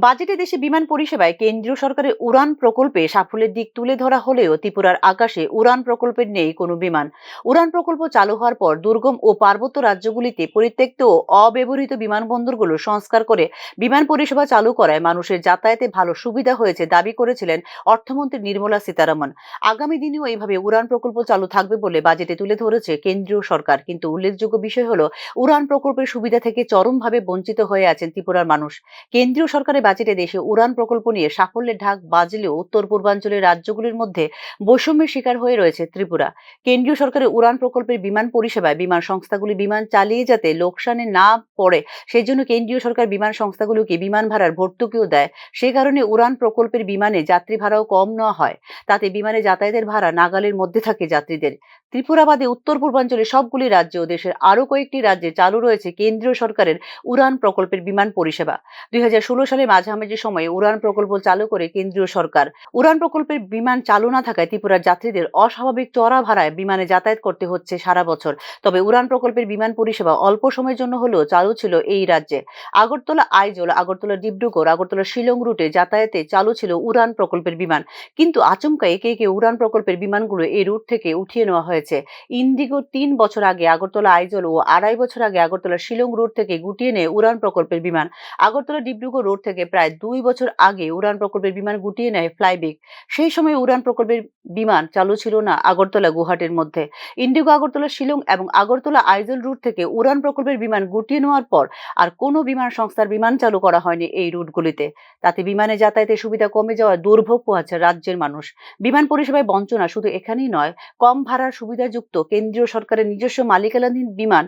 বাজেটে দেশে বিমান পরিষেবায় কেন্দ্রীয় সরকারের উড়ান প্রকল্পে সাফল্যের দিক তুলে ধরা হলেও ত্রিপুরার আকাশে উড়ান প্রকল্পের নেই কোনো বিমান। উড়ান প্রকল্প চালু হওয়ার পর দুর্গম ও পার্বত্য রাজ্যগুলিতে পরিত্যক্ত ও অব্যবহৃত বিমানবন্দরগুলো সংস্কার করে বিমান পরিষেবা চালু করায় মানুষের যাতায়াতে ভালো সুবিধা হয়েছে দাবি করেছিলেন অর্থমন্ত্রী নির্মলা সীতারামন। আগামী দিনেও এইভাবে উড়ান প্রকল্প চালু থাকবে বলে বাজেটে তুলে ধরেছে কেন্দ্রীয় সরকার। কিন্তু উল্লেখযোগ্য বিষয় হলো উড়ান প্রকল্পের সুবিধা থেকে চরমভাবে বঞ্চিত হয়ে আছেন ত্রিপুরার মানুষ। কেন্দ্রীয় সরকারের বাজেটে দেশে উড়ান প্রকল্প নিয়ে সাফল্যের ঢাক বাজলেও উত্তর পূর্বাঞ্চলের রাজ্যগুলির মধ্যে বৈষম্যের শিকার হয়ে রয়েছে ত্রিপুরা। কেন্দ্রীয় সরকারের উড়ান প্রকল্পের বিমান পরিষেবায় বিমান সংস্থাগুলি বিমান চালিয়ে যাতে লোকসানে না পড়ে সেই জন্য কেন্দ্রীয় সরকার বিমান সংস্থাগুলোকে বিমান ভাড়ার ভর্তুকিও দেয়। সে কারণে উড়ান প্রকল্পের বিমানে যাত্রী ভাড়াও কম নেওয়া হয়। তাতে বিমানে যাতায়াতের ভাড়া নাগালের মধ্যে থাকে যাত্রীদের। ত্রিপুরা বাদে উত্তর পূর্বাঞ্চলের সবগুলি রাজ্য ও দেশের আরও কয়েকটি রাজ্যে চালু রয়েছে কেন্দ্রীয় সরকারের উড়ান প্রকল্পের বিমান পরিষেবা। 2016 সালে মাঝামাঝি সময়ে উড়ান প্রকল্প চালু করে কেন্দ্রীয় সরকার। উড়ান প্রকল্পের বিমান চালু না থাকায় ত্রিপুরার যাত্রীদের অস্বাভাবিক চড়া ভাড়ায় বিমানে যাতায়াত করতে হচ্ছে সারা বছর। তবে উড়ান প্রকল্পের বিমান পরিষেবা অল্প সময়ের জন্য হলেও চালু ছিল এই রাজ্যে। আগরতলা আইজল, আগরতলা ডিব্রুগড়, আগরতলা শিলং রুটে যাতায়াতে চালু ছিল উড়ান প্রকল্পের বিমান। কিন্তু আচমকা একে একে উড়ান প্রকল্পের বিমানগুলো এই রুট থেকে উঠিয়ে নেওয়া হয়েছে। ইন্ডিগো 3 বছর আগে আগরতলা আইজল ও 2.5 বছর আগে আগরতলা শিলং রুট থেকে গুটিয়ে নেয় উড়ান প্রকল্পের বিমান। আগরতলা ডিব্রুগড় রোড থেকে প্রায় 2 বছর আগে উড়ান প্রকল্পের বিমান গুটিয়ে নেয় ফ্লাইবিগ। সেই সময় উড়ান প্রকল্পের বিমান চালু ছিল না আগরতলা গুয়াহাটির মধ্যে। ইন্ডিগো আগরতলা শিলং এবং আগরতলা আইজল রুট থেকে উড়ান প্রকল্পের বিমান গুটিয়ে নেওয়ার পর আর কোনো বিমান সংস্থার বিমান চালু করা হয়নি এই রুটগুলিতে। তাতে বিমানে যাতায়াতের সুবিধা কমে যাওয়ায় দুর্ভোগ পোহাচ্ছে রাজ্যের মানুষ। বিমান পরিষেবায় বঞ্চনা শুধু এখানেই নয়, কম ভাড়ার সুবিধাযুক্ত কেন্দ্রীয় সরকারের নিজস্ব মালিকানাধীন বিমান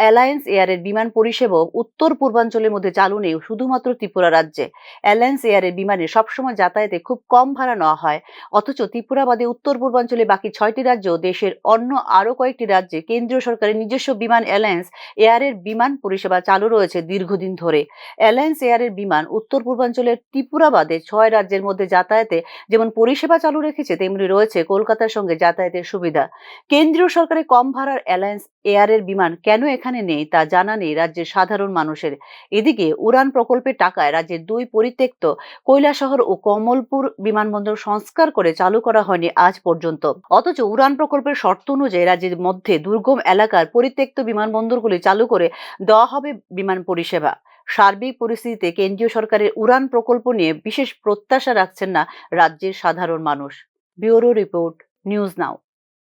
অ্যালায়েন্স এয়ারের বিমান পরিষেবাও উত্তর পূর্বাঞ্চলের মধ্যে চালু নেই শুধুমাত্র ত্রিপুরা রাজ্যে। অ্যালায়েন্স এয়ারের বিমানে সবসময় যাতায়াতে খুব কম ভাড়া নেওয়া হয়। অথচ ত্রিপুরা বাদে উত্তর পূর্বাঞ্চলে বাকি 6টি রাজ্য দেশের অন্য আরও কয়েকটি রাজ্যে কেন্দ্রীয় সরকারের নিজস্ব বিমান অ্যালায়েন্স এয়ারের বিমান পরিষেবা চালু রয়েছে দীর্ঘদিন ধরে। অ্যালায়েন্স এয়ারের বিমান উত্তর পূর্বাঞ্চলের ত্রিপুরা বাদে 6 রাজ্যের মধ্যে যাতায়াতে যেমন পরিষেবা চালু রেখেছে তেমনি রয়েছে কলকাতার সঙ্গে যাতায়াতের সুবিধা। কেন্দ্রীয় সরকারের কম ভাড়ার অ্যালায়েন্স এয়ারের বিমান কেন এখানে নেই তা জানা নেই রাজ্যের সাধারণ মানুষের। এদিকে উড়ান প্রকল্পের টাকায় রাজ্যের 2 পরিত্যক্ত কৈলাসহর ও কমলপুর বিমানবন্দর সংস্কার করে চালু করা হয়নি আজ পর্যন্ত। অথচ উড়ান প্রকল্পের শর্ত অনুযায়ী রাজ্যের মধ্যে দুর্গম এলাকার পরিত্যক্ত বিমানবন্দরগুলি চালু করে দেওয়া হবে বিমান পরিষেবা। সার্বিক পরিস্থিতিতে কেন্দ্রীয় সরকারের উড়ান প্রকল্প নিয়ে বিশেষ প্রত্যাশা রাখছেন না রাজ্যের সাধারণ মানুষ। Bureau report, news now.